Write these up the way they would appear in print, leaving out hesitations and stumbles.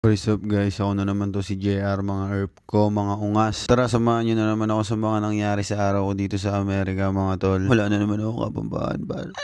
What's up guys, ako na naman to si JR, mga herb ko, mga ungas. Tara, samahan nyo na naman ako sa mga nangyari sa araw ko dito sa Amerika, mga tol. Wala na naman ako kapambahan, pal.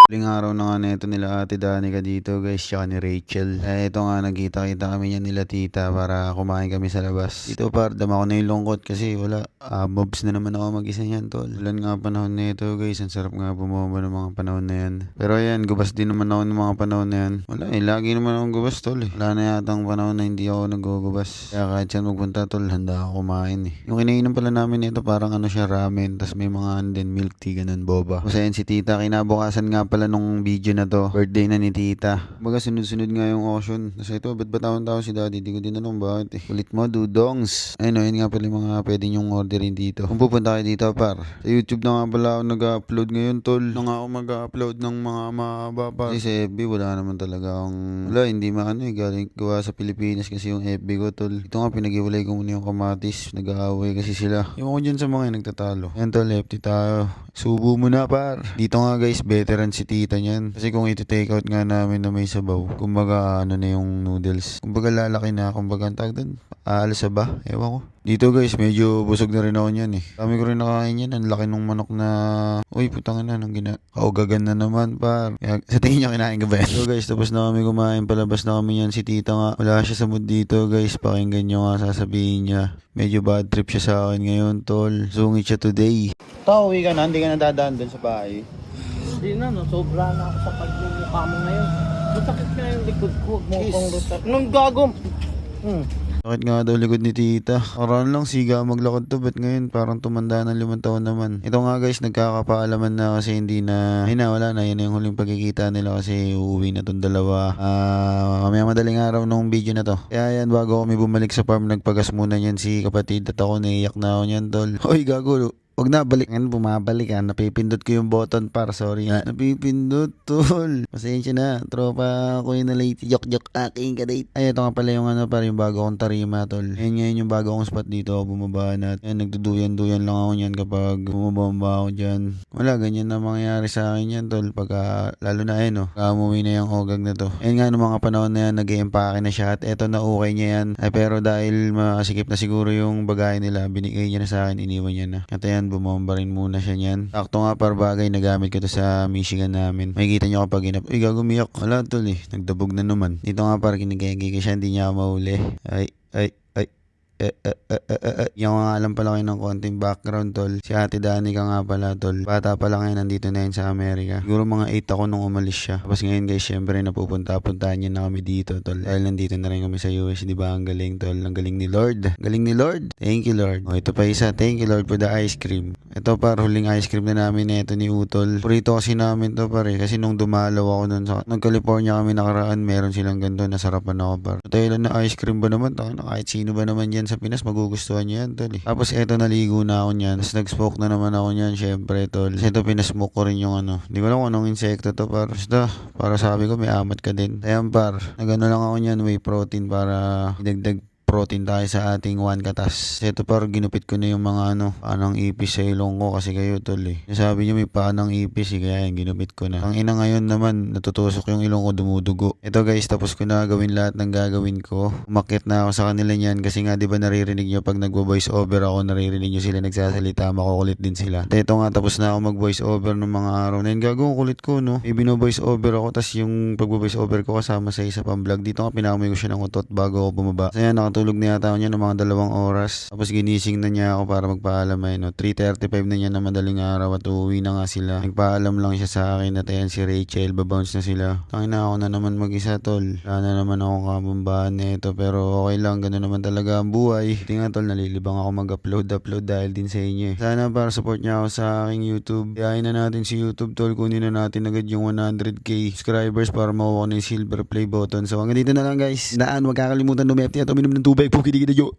Huling araw na nga neto nila ate Danica dito guys, siya ni Rachel. Ito nga, nagkita-kita kami niyan nila tita para kumain kami sa labas. Dito par, dama ko na yung lungkot kasi wala. Mobs na naman ako mag-isa niyan tol. Ulan nga panahon neto guys, ang sarap nga bumaba ng mga panahon na yan. Pero ayan, gubas din naman ako ng mga panahon na yan. Wala lagi naman akong gubas tol Wala na yata ang panahon na hindi ako nagugubas. Kaya kahit saan magpunta tol, handa ako kumain Yung kinainom pala namin ito parang ano siya, ramen. Tas may mga andin, milk tea, ganun, boba. Kasi ayan si tita, kinabukasan nga pala nung video na to, birthday na ni tita. Baga sunod-sunod nga yung auction. Kasi ito, ba't ba taon-taon si daddy? Di ko din alam bakit Kulit mo, dudongs. Ayun, ayun nga pala yung mga pwede nyong orderin dito. Kung pupunta kayo dito par, sa YouTube na nga pala ako nag-upload ngayon tol. Na nga ako mag-upload ng mga mahaba par. Kasi sa FB wala naman talaga akong, hindi maano galing gawa sa Pilipinas kasi yung FB ko tol. Ito nga pinag-iwalay ko muna yung kamatis. Nag-aaway kasi sila. Yung ako dyan sa mga nagtatalo. Yan tol, lefty tayo. Subo mo na par. Dito nga guys, veteran si tita niyan. Kasi kung iti-take out nga namin na may sabaw, kumbaga ano na yung noodles. Kumbaga lalaki na, kumbaga ang tawag doon. Aalsa ba? Ewan ko. Dito guys, medyo busog na rin ako niyan Kami ko rin nakain yan. Ang laki nung manok na, uy putangan na, nang kaugagan na naman par. Kaya, sa tingin niya kinain ka ba yan? So guys, tapos na kami kumain, palabas na kami yan. Si tita nga, wala siya sa mood dito guys. Pakinggan nyo nga, sasabihin niya. Medyo bad trip siya sa akin ngayon tol. Sungit siya today. Uwi ka na, hindi ka na dadaan dun sa bahay. Hindi na, no? Sobra na ako sa pagmumukha mo ngayon. Masakit nga yung likod ko. Huwag mo akong rusak. Nung gagom! Sakit nga daw likod ni tita. Karoon lang siga maglakad to, but ngayon parang tumanda ng 5 taon naman. Ito nga guys, nagkakapaalaman na kasi hindi na, wala na. Yan na yung huling pagkikita nila kasi uuwi na tong dalawa. Mamaya madaling araw nung video na to. Kaya yan, bago kami bumalik sa farm, nagpagas muna yan si kapatid at ako, naiyak na ako niyan tol. Hoy gago, wag na, balik. Ngayon, bumabalik napipindot ko yung button para, sorry nga. Napipindot, tol. Pasensya na, tropa ko yung late. Yok aking kadate. Ay, ito nga pala yung para yung bago kong tarima, tol. Ayan ngayon yung bago kong spot dito. Bumaba na. Ayan, nagduduyan-duyan lang ako niyan kapag bumabamba ako dyan. Wala, ganyan na mangyayari sa akin yan, tol. Pagka, lalo na umuwi na yung hogag na to. Ayan nga, nung mga panahon na yan, nag-empake na siya. At eto na okay niya yan. Ay, pero dahil masikip na siguro yung bagay nila, binigay niya na sa akin, iniwan niya na. At ayan, bumomba rin muna siya niyan. Sakto nga par bagay, nagamit ko to sa Michigan namin. Makikita nyo kapag uy gagumiyak. Wala tol nagdabog na naman. Dito nga par kinigayagi ka siya, hindi niya mahuli. Ay. Yung nga alam pala kayo ng konting background tol. Si ate Danica nga pala tol. Bata pa lang yan, nandito na yun sa Amerika. Siguro mga 8 ako nung umalis siya. Tapos ngayon guys, syempre napupunta-puntahan niya na kami dito tol. Dahil nandito na rin kami sa US, di ba? Ang galing tol. Ang galing ni Lord. Galing ni Lord. Thank you Lord. Ito pa isa. Thank you Lord for the ice cream. Ito par, huling ice cream na namin na ito ni Utol. Purito kasi namin to pare. Kasi nung dumalaw ako nun sa California kami nakaraan, meron silang ganito. Nasarapan ako par. Tayo lang na ice cream ba naman? Kahit sino ba naman yan sa Pinas, magugustuhan niya yan tol Tapos eto, naligo na ako niyan. Tapos nag-smoke na naman ako niyan, syempre tol. Kasi ito pinasmoke ko rin yung Hindi ko alam kung anong insekto to par. Basta, para sabi ko may amat ka din. Ayan par, nagano lang ako niyan, whey protein para idagdag protein tayo sa ating 1 katas. Ito par, ginupit ko na yung mga paanang ipis sa ilong ko kasi kayo tol Sabi niyo may paanang ipis kaya yung ginupit ko na. Ang ina ngayon naman, natutusok yung ilong ko, dumudugo. Ito guys, tapos ko na gawin lahat ng gagawin ko. Umakyat na ako sa kanila niyan kasi nga di ba naririnig nyo pag nagvo-voice over ako, naririnig nyo sila nagsasalita, makukulit din sila. At ito nga, tapos na ako mag-voice over ng mga araw na yun. Gagawin kulit ko May bino-voice over ako, tas yung pag-voice over ko kasama sa isa pang vlog. Dito nga pinakamay ko siya ng utot bago ako bumaba. Kaya tulog na yata ako niya ng mga 2 oras. Tapos ginising na niya ako para magpaalam 3:35 na niya na madaling araw at uuwi na nga sila. Nagpaalam lang siya sa akin at ayan si Rachel, babounce na sila. Tangin na ako na naman mag-isa tol. Wala na naman ako kabumbahan nito pero okay lang, ganoon naman talaga ang buhay. Hindi nga tol, nalilibang ako mag-upload dahil din sa inyo Sana para support niya ako sa aking YouTube. Kayain na natin si YouTube tol, kunin na natin agad yung 100k subscribers para makuha ko na yung silver play button. So hanggang dito na lang guys. Wag kakalimutan lumepti at uminom ng tubig. Pukidikita yo.